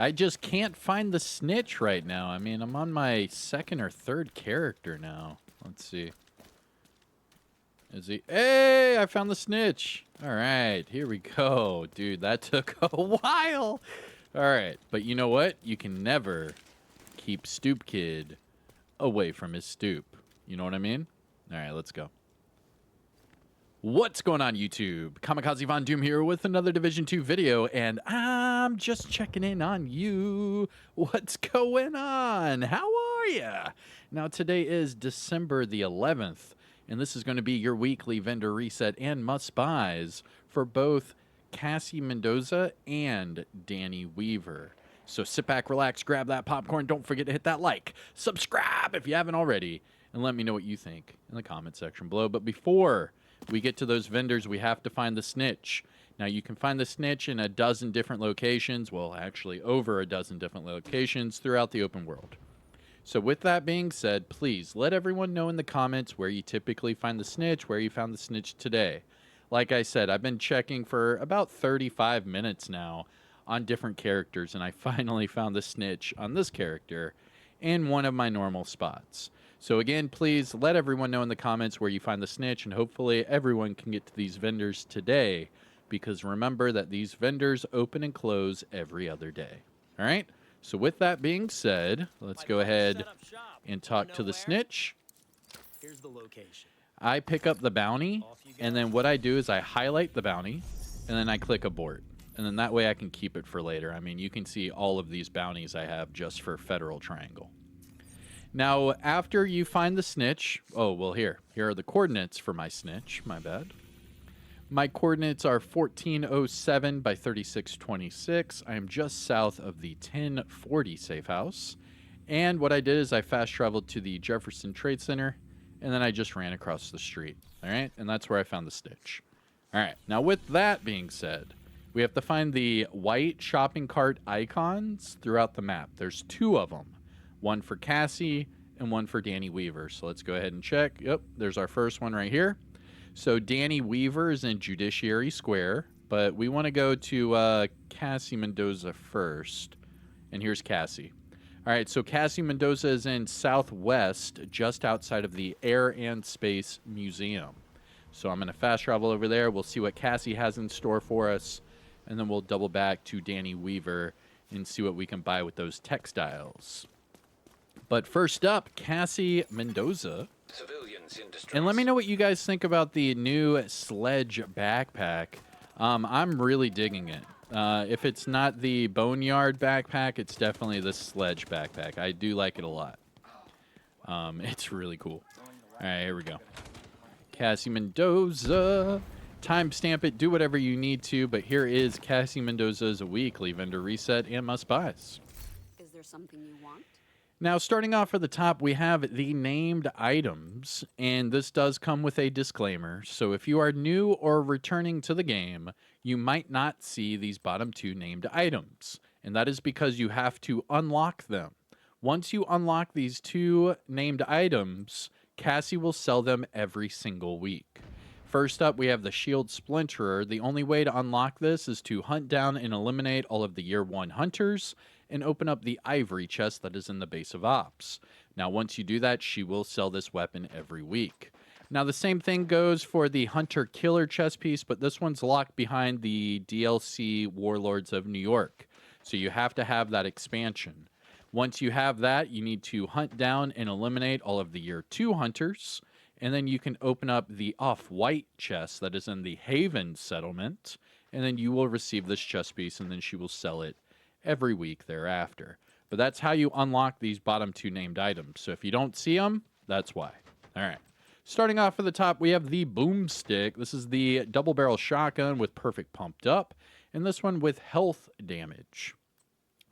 I just can't find the snitch right now. I mean, I'm on my second or third character now. Let's see. Is he? Hey, I found the snitch. All right, here we go. Dude, that took a while. All right, but you know what? You can never keep Stoop Kid away from his stoop. You know what I mean? All right, let's go. What's going on, YouTube? Kamikazevondoom here with another Division 2 video, and I'm just checking in on you. What's going on? How are ya? Now, today is December the 11th, and this is going to be your weekly vendor reset and must-buys for both Cassie Mendoza and Danny Weaver. So sit back, relax, grab that popcorn. Don't forget to hit that like, subscribe if you haven't already, and let me know what you think in the comment section below. But before we get to those vendors, we have to find the snitch. Now, you can find the snitch in a dozen different locations. Well, actually, over a dozen different locations throughout the open world. So with that being said, please let everyone know in the comments where you typically find the snitch, where you found the snitch today. Like I said, I've been checking for about 35 minutes now on different characters, and I finally found the snitch on this character in one of my normal spots. So again, please let everyone know in the comments where you find the snitch, and hopefully everyone can get to these vendors today, because remember that these vendors open and close every other day. All right? So with that being said, let's go ahead and talk to the snitch. Here's the location. I pick up the bounty, and then what I do is I highlight the bounty, and then I click abort. And then that way I can keep it for later. I mean, you can see all of these bounties I have just for Federal Triangle. Now, after you find the snitch, oh, well, here are the coordinates for my snitch. My bad. My coordinates are 1407 by 3626. I am just south of the 1040 safe house. And what I did is I fast traveled to the Jefferson Trade Center, and then I just ran across the street. All right, and that's where I found the snitch. All right, now with that being said, we have to find the white shopping cart icons throughout the map. There's two of them. One for Cassie and one for Danny Weaver. So let's go ahead and check. Yep, there's our first one right here. So Danny Weaver is in Judiciary Square, but we want to go to Cassie Mendoza first. And here's Cassie. All right, so Cassie Mendoza is in Southwest, just outside of the Air and Space Museum. So I'm going to fast travel over there. We'll see what Cassie has in store for us, and then we'll double back to Danny Weaver and see what we can buy with those textiles. But first up, Cassie Mendoza. And let me know what you guys think about the new sledge backpack. I'm really digging it. If it's not the Boneyard backpack, it's definitely the sledge backpack. I do like it a lot. It's really cool. All right, here we go. Cassie Mendoza. Timestamp it, do whatever you need to, but here is Cassie Mendoza's weekly vendor reset and must-buys. Is there something you want? Now, starting off at the top, we have the named items, and this does come with a disclaimer. So if you are new or returning to the game, you might not see these bottom two named items, and that is because you have to unlock them. Once you unlock these two named items, Cassie will sell them every single week. First up, we have the Shield Splinterer. The only way to unlock this is to hunt down and eliminate all of the Year 1 hunters and open up the ivory chest that is in the base of ops. Now, once you do that, she will sell this weapon every week. Now, the same thing goes for the Hunter Killer chest piece, but this one's locked behind the DLC Warlords of New York. So you have to have that expansion. Once you have that, you need to hunt down and eliminate all of the Year 2 hunters, and then you can open up the off-white chest that is in the Haven settlement, and then you will receive this chest piece, and then she will sell it every week thereafter. But that's how you unlock these bottom two named items. So if you don't see them, that's why. All right. Starting off at the top, we have the Boomstick. This is the double-barrel shotgun with perfect pumped up, and this one with health damage.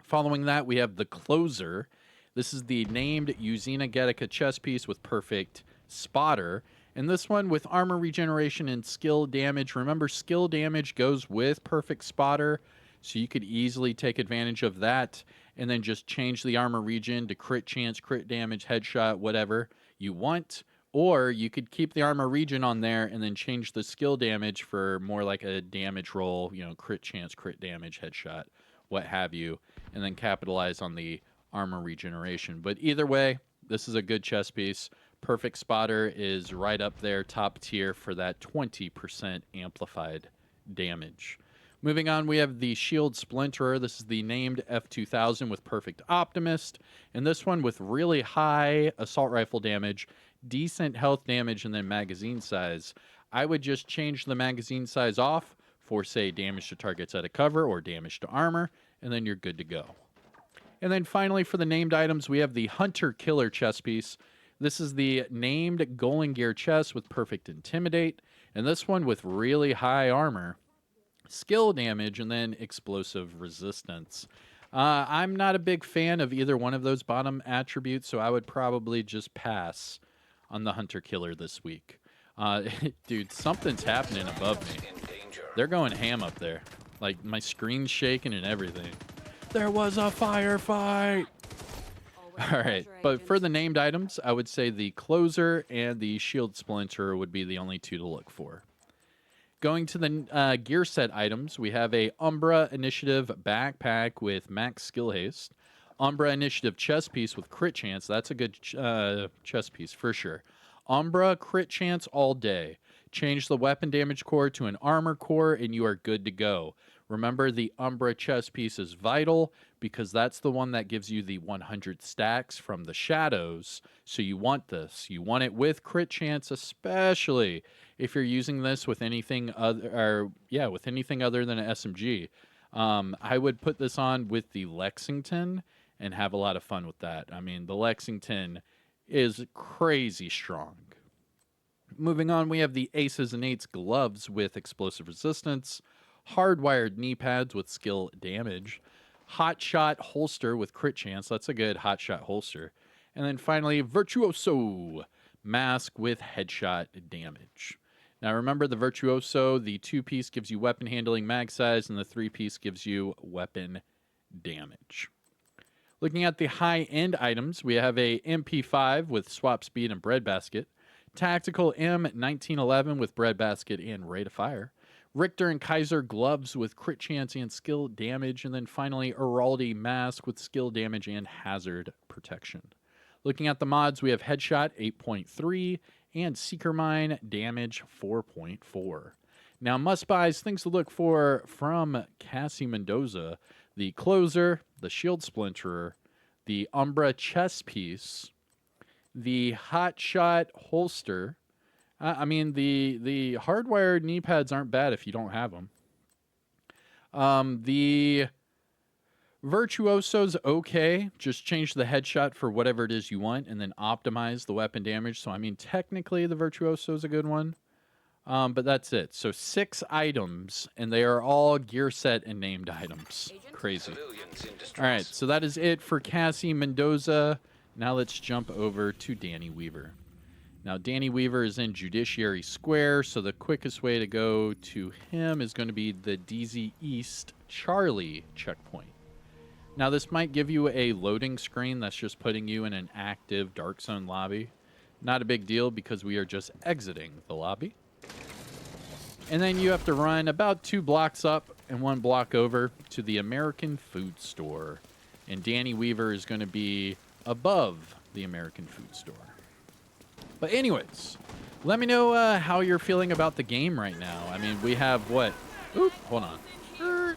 Following that, we have the Closer. This is the named Uzina Getica chest piece with perfect spotter, and this one with armor regeneration and skill damage. Remember, skill damage goes with perfect spotter, so you could easily take advantage of that and then just change the armor regen to crit chance, crit damage, headshot, whatever you want. Or you could keep the armor regen on there and then change the skill damage for more like a damage roll, you know, crit chance, crit damage, headshot, what have you. and then capitalize on the armor regeneration. But either way, this is a good chess piece. Perfect Spotter is right up there, top tier for that 20% amplified damage. Moving on, we have the Shield Splinterer. This is the named F2000 with Perfect Optimist, and this one with really high assault rifle damage, decent health damage, and then magazine size. I would just change the magazine size off for, say, damage to targets out of cover or damage to armor, and then you're good to go. And then finally, for the named items, we have the Hunter Killer chess piece. This is the named Golem Gear chest with Perfect Intimidate, and this one with really high armor, skill damage, and then explosive resistance. I'm not a big fan of either one of those bottom attributes, so I would probably just pass on the Hunter Killer this week. Dude, something's happening above me. They're going ham up there. Like, my screen's shaking and everything. There was a firefight! All right, but for the named items, I would say the Closer and the Shield Splinter would be the only two to look for. Going to the gear set items, we have a Umbra Initiative backpack with max skill haste, Umbra Initiative chest piece with crit chance. That's a good chest piece for sure. Umbra crit chance all day. Change the weapon damage core to an armor core, and you are good to go. Remember, the Umbra chest piece is vital because that's the one that gives you the 100 stacks from the shadows. So you want this. You want it with crit chance, especially if you're using this with anything other, with anything other than an SMG. I would put this on with the Lexington and have a lot of fun with that. I mean, the Lexington is crazy strong. Moving on, we have the Aces and Eights gloves with explosive resistance, hardwired knee pads with skill damage, hot shot holster with crit chance. That's a good hot shot holster. And then finally, Virtuoso mask with headshot damage. Now remember, the Virtuoso, the 2-piece gives you weapon handling mag size, and the 3-piece gives you weapon damage. Looking at the high-end items, we have a MP5 with swap speed and breadbasket, Tactical M1911 with breadbasket and rate of fire, Richter and Kaiser gloves with crit chance and skill damage, and then finally Araldi mask with skill damage and hazard protection. Looking at the mods, we have Headshot 8.3 and Seeker Mine damage 4.4. Now, must-buys, things to look for from Cassie Mendoza: the Closer, the Shield Splinterer, the Umbra chest piece, the Hot Shot holster. I mean, the hardwired knee pads aren't bad if you don't have them. The Virtuoso's okay. Just change the headshot for whatever it is you want and then optimize the weapon damage. So, I mean, technically the Virtuoso's a good one. But that's it. So 6 items, and they are all gear set and named items. Crazy. All right, so that is it for Cassie Mendoza. Now let's jump over to Danny Weaver. Now, Danny Weaver is in Judiciary Square, so the quickest way to go to him is going to be the DZ East Charlie checkpoint. Now, this might give you a loading screen that's just putting you in an active Dark Zone lobby. Not a big deal because we are just exiting the lobby. And then you have to run about 2 blocks up and 1 block over to the American Food Store. And Danny Weaver is going to be above the American Food Store. But anyways, let me know how you're feeling about the game right now. I mean, we have what? Oop, hold on.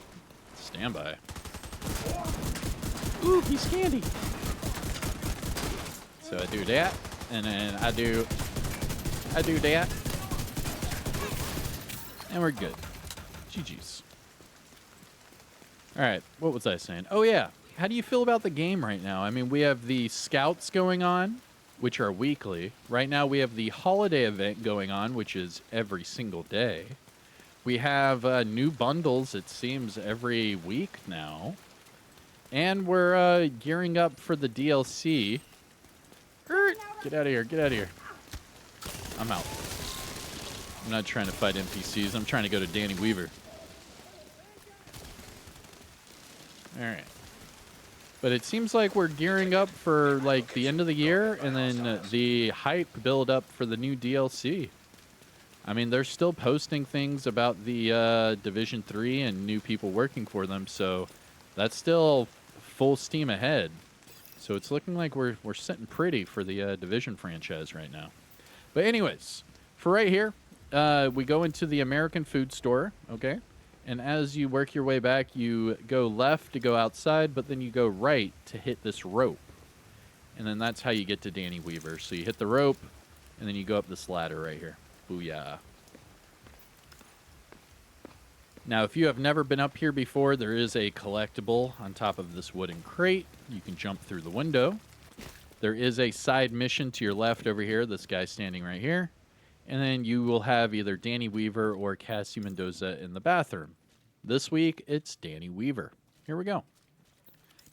Stand by. Ooh, he's candy. So I do that, and then I do that. And we're good. GG's. All right, what was I saying? Oh, yeah. How do you feel about the game right now? I mean, we have the scouts going on, which are weekly. Right now, we have the holiday event going on, which is every single day. We have new bundles, it seems, every week now. And we're gearing up for the DLC. Get out of here, get out of here. I'm out. I'm not trying to fight NPCs. I'm trying to go to Danny Weaver. All right. But it seems like we're gearing up for, like, the end of the year and then the hype build up for the new DLC. I mean, they're still posting things about the Division 3 and new people working for them, so that's still full steam ahead. So it's looking like we're sitting pretty for the Division franchise right now. But anyways, for right here, we go into the American food store, okay? And as you work your way back, you go left to go outside, but then you go right to hit this rope. And then that's how you get to Danny Weaver. So you hit the rope, and then you go up this ladder right here. Booyah. Now, if you have never been up here before, there is a collectible on top of this wooden crate. You can jump through the window. There is a side mission to your left over here, this guy standing right here. And then you will have either Danny Weaver or Cassie Mendoza in the bathroom. This week, it's Danny Weaver. Here we go.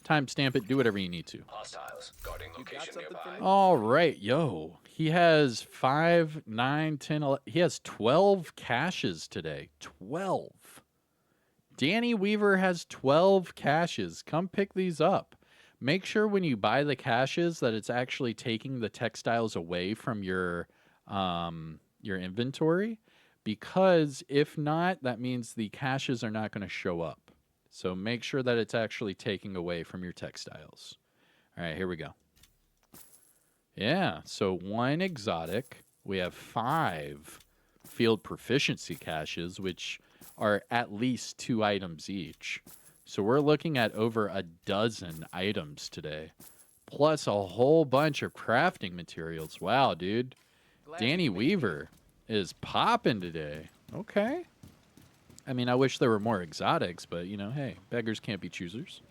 Timestamp it, do whatever you need to. Hostiles guarding location nearby. All right, yo. He has 5, 9, 10, 11. He has 12 caches today. 12. Danny Weaver has 12 caches. Come pick these up. Make sure when you buy the caches that it's actually taking the textiles away from your inventory, because if not, that means the caches are not going to show up. So make sure that it's actually taking away from your textiles. All right, here we go. Yeah, so 1 exotic. We have 5 field proficiency caches, which are at least 2 items each. So we're looking at over a dozen items today, plus a whole bunch of crafting materials. Wow, dude. Danny Weaver is popping today. Okay. I mean, I wish there were more exotics, but, you know, hey, beggars can't be choosers.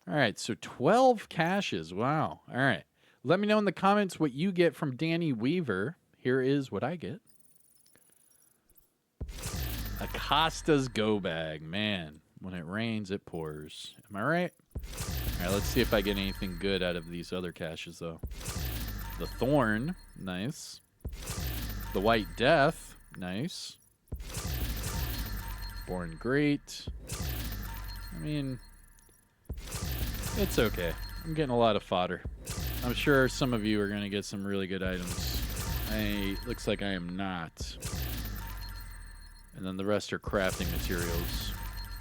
All right, so 12 caches. Wow. All right. Let me know in the comments what you get from Danny Weaver. Here is what I get. Acosta's go bag. Man, when it rains, it pours. Am I right? All right, let's see if I get anything good out of these other caches, though. The Thorn. Nice. The White Death. Nice. Born Great. I mean, it's okay. I'm getting a lot of fodder. I'm sure some of you are going to get some really good items. Looks like I am not. And then the rest are crafting materials.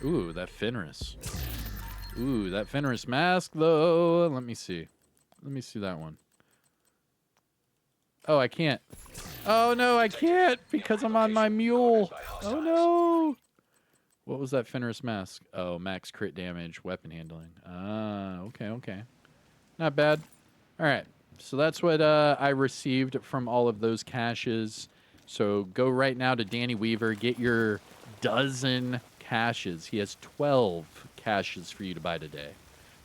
Ooh, that Fenris. Ooh, that Fenris mask, though. Let me see. Let me see that one. Oh, I can't. Oh, no, I can't because I'm on my mule. Oh, no. What was that Fenris mask? Oh, max crit damage, weapon handling. Ah, okay, okay. Not bad. All right, so that's what I received from all of those caches. So go right now to Danny Weaver, get your dozen caches. He has 12 caches for you to buy today.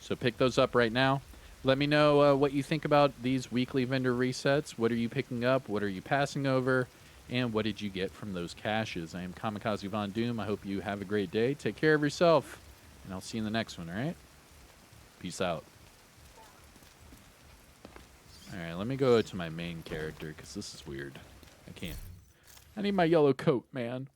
So pick those up right now. Let me know what you think about these weekly vendor resets. What are you picking up? What are you passing over? And what did you get from those caches? I am Kamikazevondoom. I hope you have a great day. Take care of yourself, and I'll see you in the next one, all right? Peace out. All right, let me go to my main character because this is weird. I can't. I need my yellow coat, man.